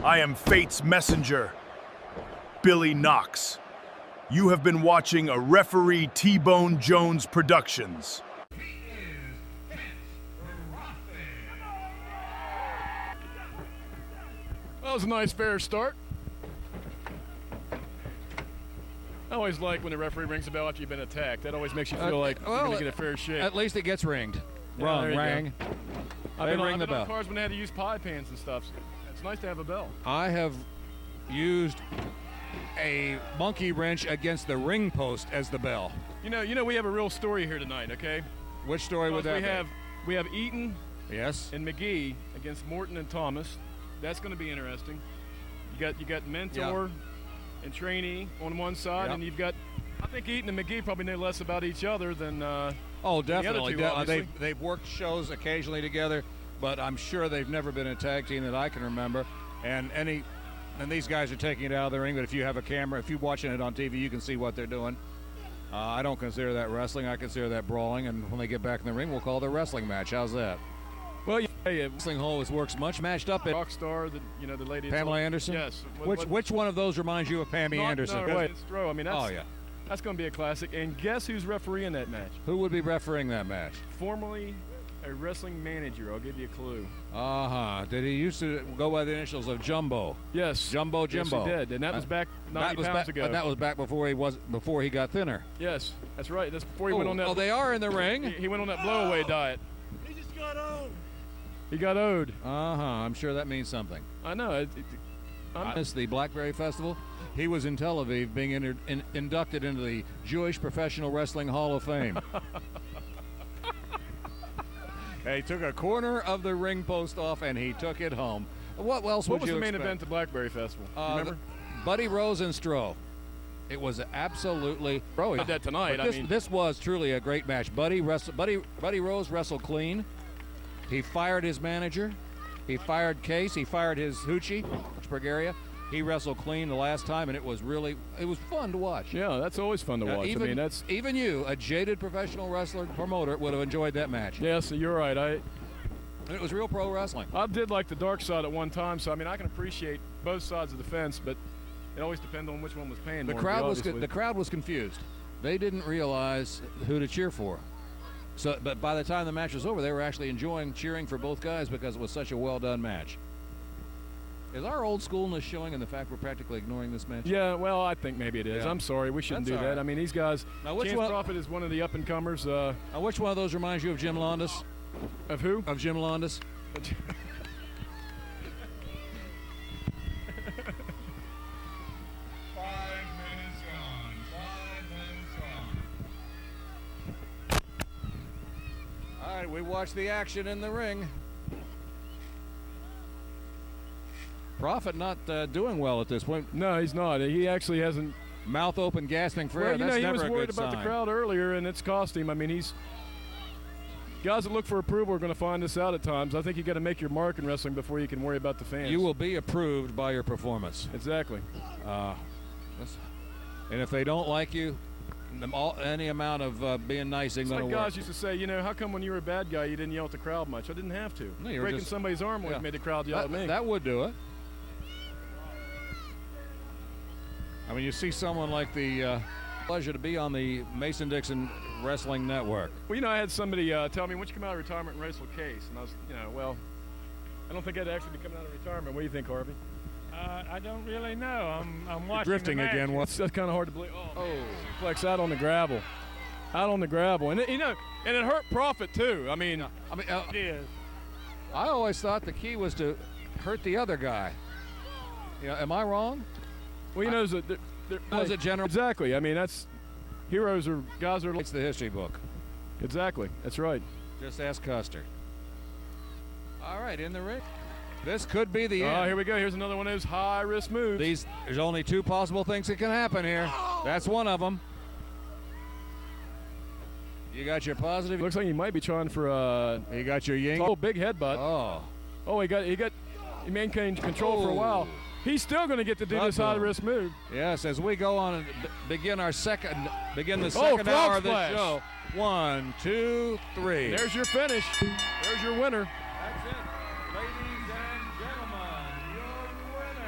I am Fate's messenger, Billy Knox. You have been watching a Referee T-Bone Jones Productions. That was a nice fair start. I always like when the referee rings the bell after you've been attacked. That always makes you feel like you're going to get a fair shake. At least it gets ringed. Yeah, Rang. I've been ring the on bell. cars when they had to use pie pans and stuff. So it's nice to have a bell. I have used a monkey wrench against the ring post as the bell. You know, we have a real story here tonight, okay? Which story would that be? We have Eaton Yes. and McGee against Morton and Thomas. That's going to be interesting. You got mentor and trainee on one side, and you've got, I think Eaton and McGee probably know less about each other than Oh, definitely. the other two, They've worked shows occasionally together, but I'm sure they've never been a tag team that I can remember. And these guys are taking it out of the ring, but if you have a camera, if you're watching it on TV, you can see what they're doing. I don't consider that wrestling. I consider that brawling, and when they get back in the ring, we'll call it a wrestling match. How's that? Well, yeah. Wrestling always works much matched up at Rockstar, the lady. Pamela Anderson? Yes. Which one of those reminds you of Pammy Anderson? No, wait, it's Stroh. I mean, that's, that's going to be a classic. And guess who's refereeing that match? Who would be refereeing that match? Formerly a wrestling manager. I'll give you a clue. Did he used to go by the initials of Jumbo? Yes. Jimbo. Yes, he did, and that was back 90 pounds ago. And that was back before he got thinner. Yes, that's right. That's before he went on that. Oh, they are in the ring. He went on that blowaway diet. He just got owed. He got owed. I'm sure that means something. I know. It's the Blackberry Festival. He was in Tel Aviv being inducted into the Jewish Professional Wrestling Hall of Fame. He took a corner of the ring post off and he took it home. What else would you expect? What was the main event at Blackberry Festival? Remember? Buddy Rose and Stroh. It was absolutely. Bro, he did that tonight. This was truly a great match. Buddy Rose wrestled clean. He fired his manager. He fired Kace. He fired his hoochie, Spurgaria. He wrestled clean the last time, and it was fun to watch. Yeah, that's always fun to watch. Even you, a jaded professional wrestler promoter, would have enjoyed that match. Yes, you're right. It was real pro wrestling. I did like the dark side at one time, so I mean I can appreciate both sides of the fence, but it always depends on which one was paying more. The crowd was confused. They didn't realize who to cheer for. But by the time the match was over, they were actually enjoying cheering for both guys because it was such a well-done match. Is our old schoolness showing in the fact we're practically ignoring this match? Yeah, well, I think maybe it is. Yeah. I'm sorry. We shouldn't do that. Right. I mean, these guys, Chance Prophet is one of the up-and-comers. Now, which one of those reminds you of Jim Londas? Of who? Of Jim Londas. 5 minutes on. 5 minutes on. All right, we watch the action in the ring. Prophet not doing well at this point. No, he's not. He actually hasn't. Mouth open, gasping for air. Well, That's he never was a good worried about sign. the crowd earlier, and it's cost him. I mean, guys that look for approval are going to find this out at times. I think you got to make your mark in wrestling before you can worry about the fans. You will be approved by your performance. Exactly. And if they don't like you, any amount of being nice ain't going to work. Guys used to say, how come when you were a bad guy you didn't yell at the crowd much? I didn't have to. No, you were breaking somebody's arm always made the crowd yell at me. That would do it. I mean, you see someone like the pleasure to be on the MasonDixon Wrestling Network. Well, I had somebody tell me, once you come out of retirement and wrestle Kace? And I was, well, I don't think I'd actually be coming out of retirement. What do you think, Harvey? I don't really know. I'm watching drifting the match. again. That's kind of hard to believe. Oh, suplex out on the gravel. Out on the gravel. And, and it hurt Prophet, too. it is. I always thought the key was to hurt the other guy. Am I wrong? Well, was it general? Exactly. I mean, that's heroes or guys are. It's the history book. Exactly. That's right. Just ask Custer. All right, in the ring. This could be the end. Oh, here we go. Here's another one of those high-risk moves. There's only two possible things that can happen here. That's one of them. You got your positive. Looks like he might be trying for You got your yin. Oh, big headbutt. Oh, he maintained control for a while. He's still going to get to do this high-risk move. Yes, as we go on and begin the second hour of the show. 1, 2, 3. There's your finish. There's your winner. That's it. Ladies and gentlemen, your winner.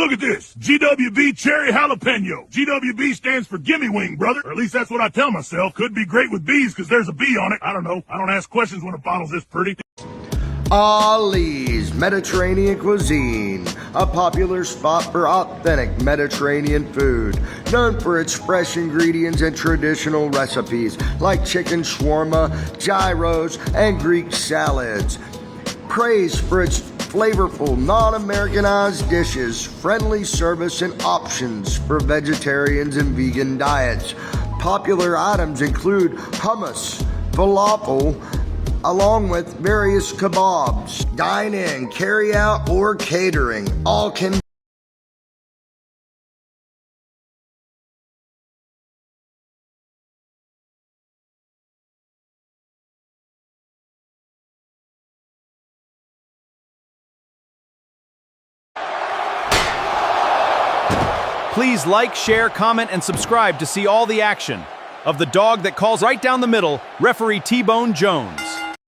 Look at this. GWB Cherry Jalapeno. GWB stands for Gimme Wing, brother. Or at least that's what I tell myself. Could be great with bees because there's a bee on it. I don't know. I don't ask questions when a bottle's this pretty. Ali's Mediterranean Cuisine, a popular spot for authentic Mediterranean food, known for its fresh ingredients and traditional recipes like chicken shawarma, gyros, and Greek salads. Praised for its flavorful, non-Americanized dishes, friendly service, and options for vegetarians and vegan diets. Popular items include hummus, falafel, along with various kebabs. Dine in, carry out, or catering. All can Please like, share, comment, and subscribe to see all the action of the dog that calls right down the middle, referee T-Bone Jones.